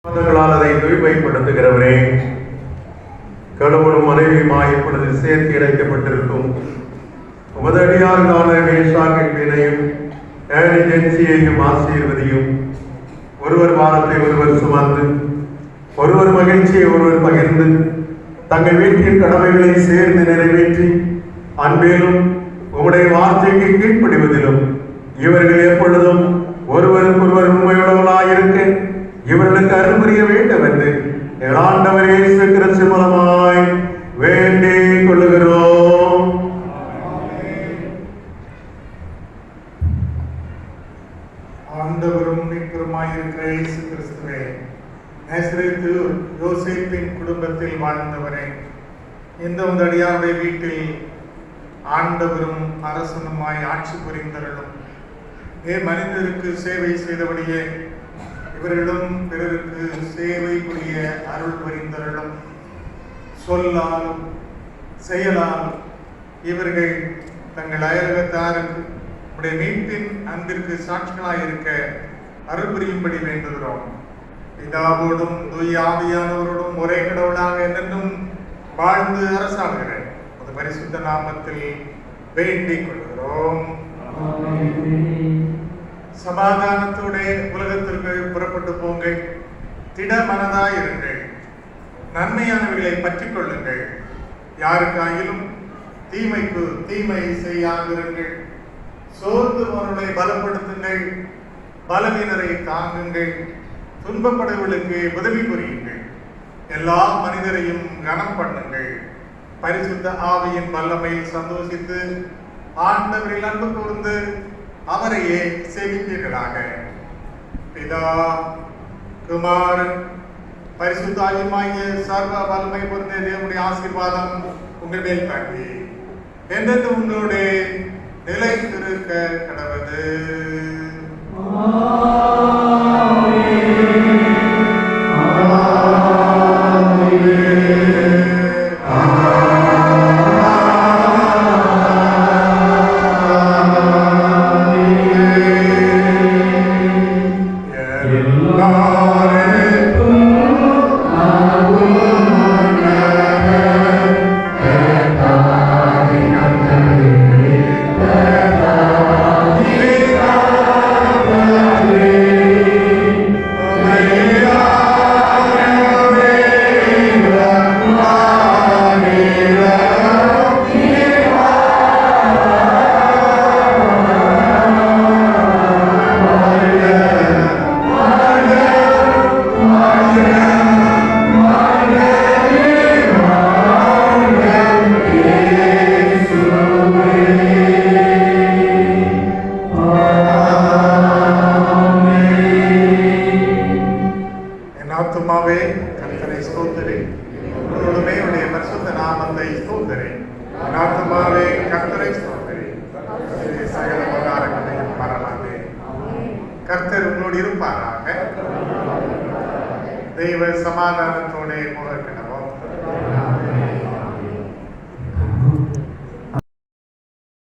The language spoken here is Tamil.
அதை தூய்மைப்படுத்துகிறவரே, கடவுளும் மனைவியுமாய் இப்பொழுது சேர்த்து இணைக்கப்பட்டிருக்கும் உமது அடியார்களான மேஷாக்கையும் ஏனிஜென்சியையும் ஆசீர்வதியும். ஒருவர் வாரத்தை ஒருவர் சுமந்து, ஒருவர் மகிழ்ச்சியை ஒருவர் பகிர்ந்து, தங்கள் வீட்டின் கடமைகளை சேர்ந்து நிறைவேற்றி அன்பிலும் உம்முடைய வார்த்தைக்கு கீழ்ப்படிவதிலும் இவர்கள் எப்பொழுதும் ஒருவருக்கொருவர் உண்மையுள்ளவர்களாயிருக்க இவர்களுக்கு அருள் புரிய வேண்டும் என்று எங்கள் ஆண்டவர் இயேசு கிறிஸ்து மூலமாய் வேண்டிக் கொள்ளுகிறோம். ஆண்டவரும் மீட்பருமாயிருக்கிற இயேசு கிறிஸ்துவே, நாசரேத்து யோசேப்பின் குடும்பத்தில் வாழ்ந்தவரே, இந்த அடியாருடைய வீட்டில் ஆண்டவரும் அரசனுமாய் ஆட்சி புரிந்தவர்களும் மனிதருக்கு சேவை செய்தபடியே இவர்களும் பிறருக்கு சேவை புரிய அருள் புரிந்தவர்களும் சொல்லாலும் செயலாலும் இவர்கள் தங்கள் அயலகத்தாருக்கு உடைய மீட்பின் அன்பிற்கு சாட்சிகளாயிருக்க அருள் புரியும்படி வேண்டுகிறோம். பிதாவோடும் தூய ஆவியானவரோடும் ஒரே கடவுளாக என்னென்னும் வாழ்ந்து அரசாளுகிற அது பரிசுத்த நாமத்தில் வேண்டிக் கொள்கிறோம். சமாதானத்தோட உலகத்திற்கு புறப்பட்டு போங்கள், திட மனதாயிருங்கள், நன்மையானவர்களை பற்றிக் கொள்ளுங்கள், யாருக்காயிலும் தீமைக்கு தீமை செய்யாதிருங்கள், சோர்ந்து அவர்களை பலப்படுத்துங்கள், பலவீனரை தாங்குங்கள், துன்பப்படுவர்களுக்கு உதவி புரியுங்கள், எல்லா மனிதரையும் கனம் பண்ணுங்கள், பரிசுத்த ஆவியின் வல்லமையில் சந்தோஷித்து ஆண்டவரில் அன்பு கூர்ந்து அவரையே சேவிப்பீர்களாக. பிதா குமாரன் பரிசுத்தாவியுமாகிய சர்வ வல்லமை பொருந்திய தேவனுடைய ஆசீர்வாதம் உங்கள் மேல் தங்கி என்றென்று உங்களோட நிலைத்திருக்க கடவுது. கர்த்தர் உங்களோடு இருப்பாராக. தெய்வ சமாதானத்தோட போக